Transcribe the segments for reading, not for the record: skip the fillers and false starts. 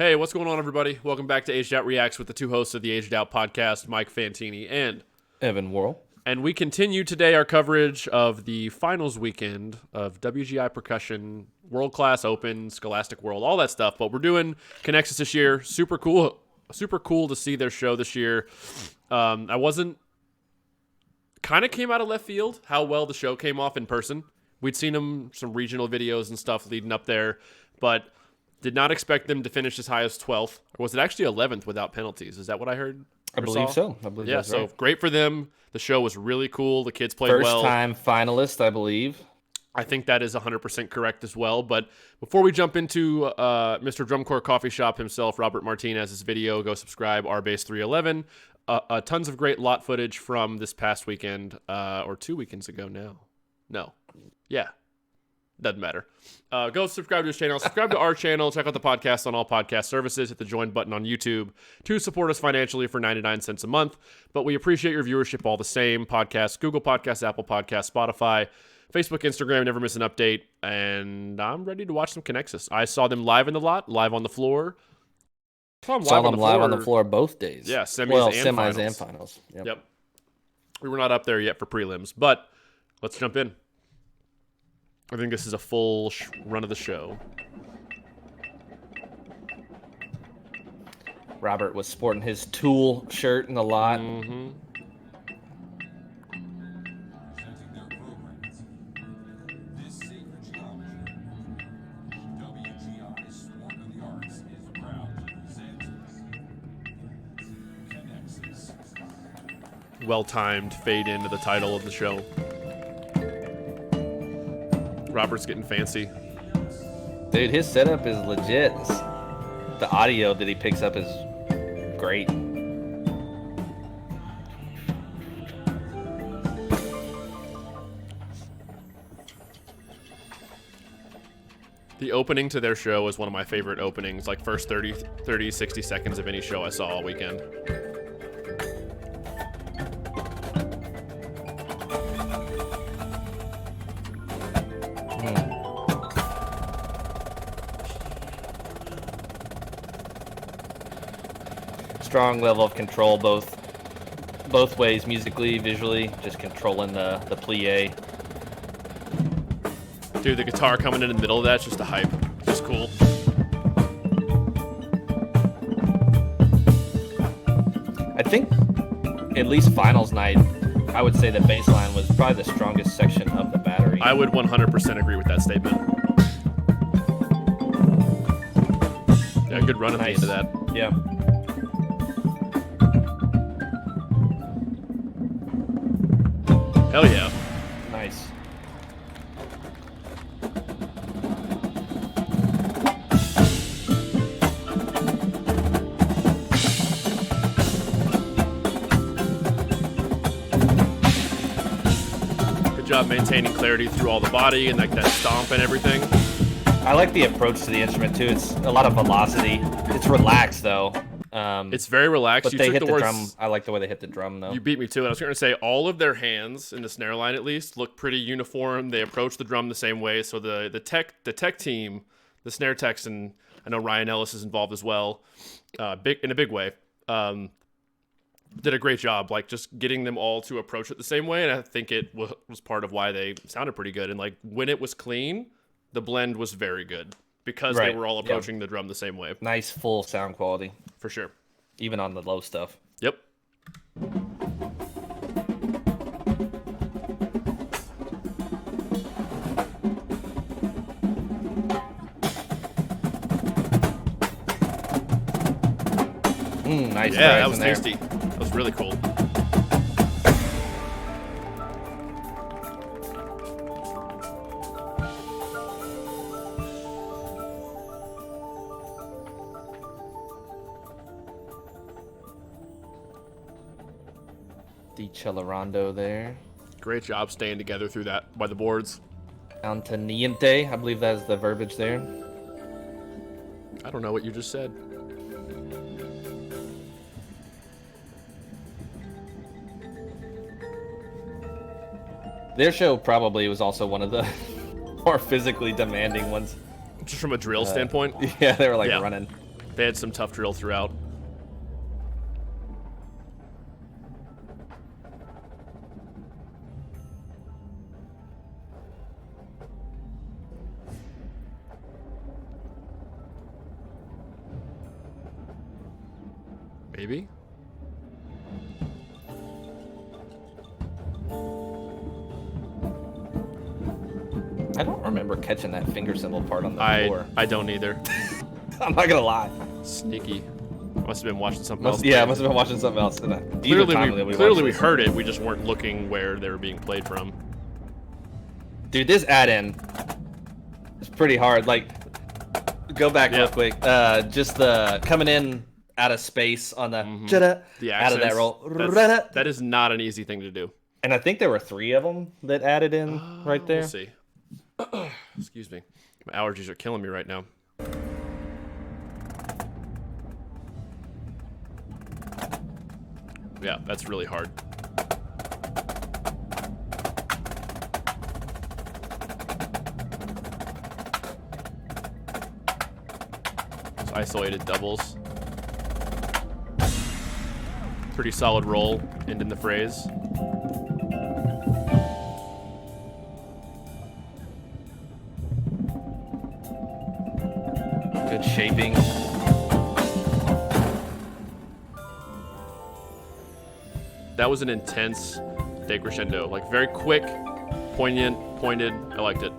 Hey, what's going on, everybody? Welcome back to Aged Out Reacts with the two hosts of the Aged Out podcast, Mike Fantini and Evan Worrell. And we continue today our coverage of the finals weekend of WGI Percussion, World Class Open, Scholastic World, all that stuff. But we're doing ConneXus this year. Super cool to see their show this year. I wasn't kind of came out of left field how well the show came off in person. We'd seen some regional videos and stuff leading up there, but did not expect them to finish as high as 12th. Or was it actually 11th without penalties? Is that what I heard? I believe so. Yeah, so right. great for them. The show was really cool. The kids played well. First-time finalist, I believe. I think that is 100% correct as well. But before we jump into Mr. Drumcore Coffee Shop himself, Robert Martinez's video, go subscribe, RBase311. Tons of great lot footage from this past weekend, or 2 weekends ago now. No. Yeah. Doesn't matter. Go subscribe to his channel. Subscribe to our channel. Check out the podcast on all podcast services. Hit the join button on YouTube to support us financially for 99 cents a month. But we appreciate your viewership all the same. Podcasts, Google Podcasts, Apple Podcasts, Spotify, Facebook, Instagram. Never miss an update. And I'm ready to watch some ConneXus. I saw them live in the lot, live on the floor. Saw them live on the floor both days. Yeah, semis and finals. Yep. We were not up there yet for prelims, but let's jump in. I think this is a full run of the show. Robert was sporting his Tool shirt in the lot. Mm-hmm. Well-timed fade into the title of the show. Robert's getting fancy. Dude, his setup is legit. The audio that he picks up is great. The opening to their show is one of my favorite openings, like first 30, 60 seconds of any show I saw all weekend. Strong level of control both ways, musically, visually, just controlling the plie. Dude, the guitar coming in the middle of that's just a hype. Just cool. I think at least finals night, I would say the bass line was probably the strongest section of the battery. I would 100% agree with that statement. Yeah, good run at the end of that. Yeah. Hell yeah. Nice. Good job maintaining clarity through all the body and like that stomp and everything. I like the approach to the instrument too. It's a lot of velocity. It's relaxed though. It's very relaxed. But you they took hit the the words, drum. I like the way they hit the drum though. You beat me to it. I was going to say all of their hands in the snare line at least look pretty uniform. They approach the drum the same way. So the tech team, the snare techs, and I know Ryan Ellis is involved as well, in a big way. Did a great job, like just getting them all to approach it the same way. And I think it was part of why they sounded pretty good. And like when it was clean, the blend was very good because they were all approaching the drum the same way. Nice full sound quality For sure. even on the low stuff. Yep. Nice. Yeah, that was tasty. That was really cool. D. Celerando there. Great job staying together through that by the boards. Antoniente, I believe that's the verbiage there. I don't know what you just said. Their show probably was also one of the more physically demanding ones. Just from a drill standpoint? Yeah, they were like running. They had some tough drill throughout. Maybe? I don't remember catching that finger cymbal part on the floor. I don't either. I'm not gonna lie. Sneaky. Must have been watching something else. Yeah, I must have been watching something else. Clearly we heard it. We just weren't looking where they were being played from. Dude, this add-in is pretty hard. Like, go back real quick. Just the coming in out of space on the out of that roll. That is not an easy thing to do. And I think there were 3 of them that added in right there. We'll see. Excuse me. My allergies are killing me right now. Yeah, that's really hard. It's isolated doubles. Pretty solid roll, ending the phrase. Good shaping. That was an intense decrescendo. Like, very quick, poignant, pointed. I liked it.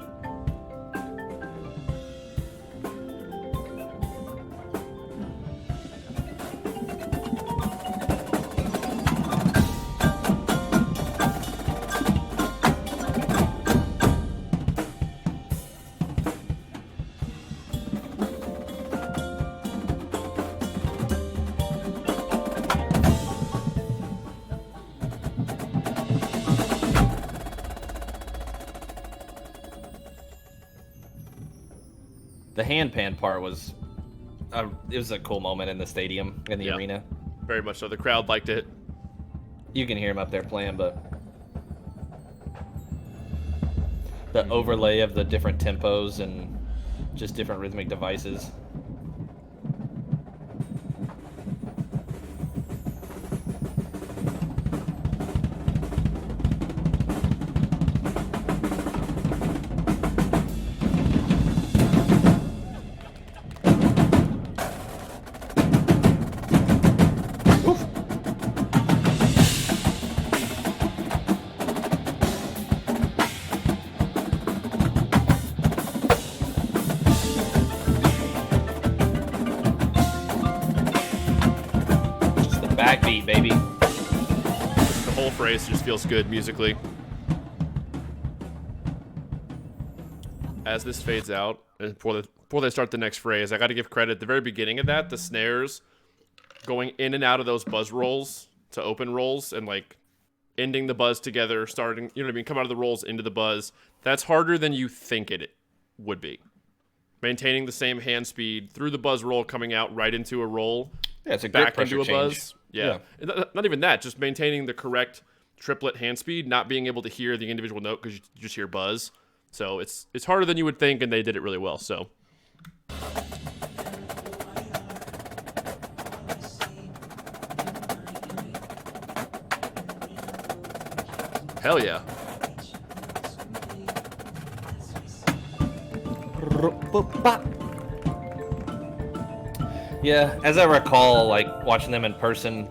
The handpan part was, it was a cool moment in the stadium, in the arena. Very much so. The crowd liked it. You can hear him up there playing, but the overlay of the different tempos and just different rhythmic devices. Backbeat, baby. The whole phrase just feels good musically. As this fades out, and before they start the next phrase, I got to give credit at the very beginning of that, the snares going in and out of those buzz rolls to open rolls and like ending the buzz together, starting, you know what I mean, come out of the rolls into the buzz. That's harder than you think it would be. Maintaining the same hand speed through the buzz roll, coming out right into a roll. Yeah, it's a great back pressure into a change. buzz. Yeah. Not even that, just maintaining the correct triplet hand speed, not being able to hear the individual note because you just hear buzz. So it's harder than you would think, and they did it really well. So hell yeah. Yeah, as I recall, like watching them in person,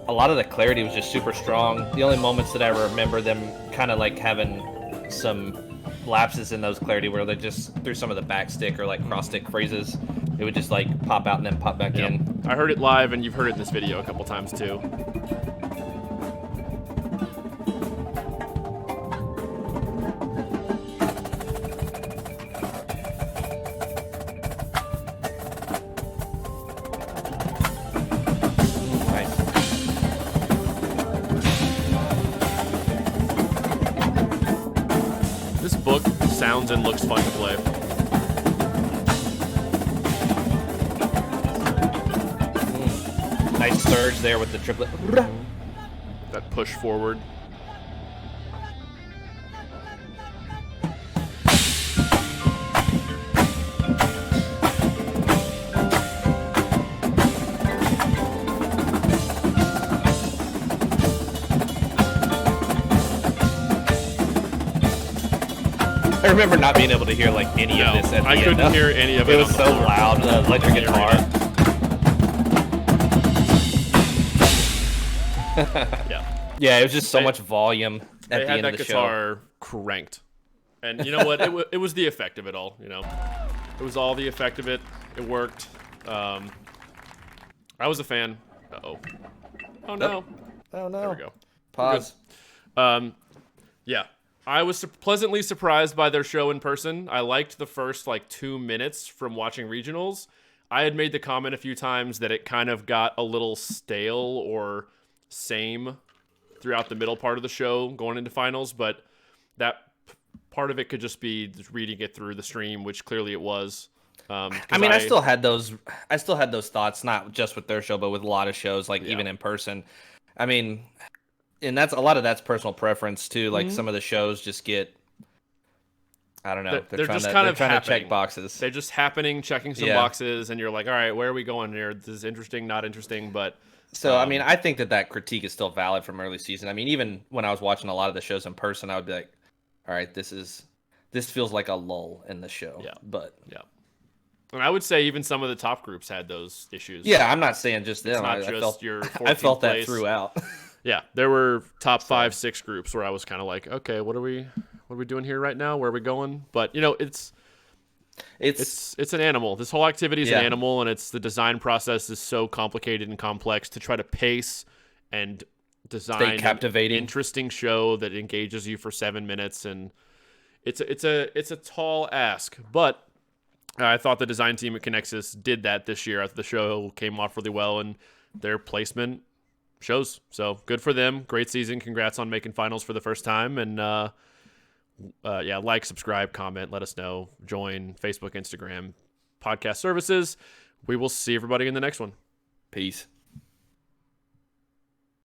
a lot of the clarity was just super strong. The only moments that I remember them kind of like having some lapses in those clarity where they just through some of the back stick or like cross stick phrases, it would just like pop out and then pop back in. I heard it live, and you've heard it in this video a couple times too. This book sounds and looks fun to play. Nice surge there with the triplet. That push forward. I remember not being able to hear like any of this at the I end. couldn't hear any of it. It was on the so floor. loud. The electric guitar. Yeah. Yeah, it was just so much volume at the end of the show. They had that guitar cranked. And you know what? It was the effect of it all, you know. It was all the effect of it. It worked. I was a fan. Uh-oh. Oh, no. Oh, no. There we go. Pause. Yeah. I was pleasantly surprised by their show in person. I liked the first, 2 minutes from watching regionals. I had made the comment a few times that it kind of got a little stale or same throughout the middle part of the show going into finals, but that part of it could just be reading it through the stream, which clearly it was. I still had those thoughts, not just with their show, but with a lot of shows, even in person. I mean, and a lot of that's personal preference too. Like some of the shows just get, I don't know. They're just trying to check boxes. They're just happening, checking some boxes, and you're like, all right, where are we going here? This is interesting, not interesting, but. So, I mean, I think that critique is still valid from early season. I mean, even when I was watching a lot of the shows in person, I would be like, all right, this feels like a lull in the show. Yeah. But yeah. And I would say even some of the top groups had those issues. Yeah, I'm not saying just them. I felt your 14th I felt that place. throughout. Yeah, there were top 5, 6 groups where I was kind of like, okay, what are we doing here right now? Where are we going? But you know, it's an animal. This whole activity is an animal, and the design process is so complicated and complex to try to pace and design captivating, an interesting show that engages you for 7 minutes, and it's a tall ask. But I thought the design team at ConneXus did that this year. I thought the show came off really well, and their placement shows. So good for them. Great season. Congrats on making finals for the first time. And like, subscribe, comment, let us know. Join Facebook, Instagram, podcast services. We will see everybody in the next one. Peace.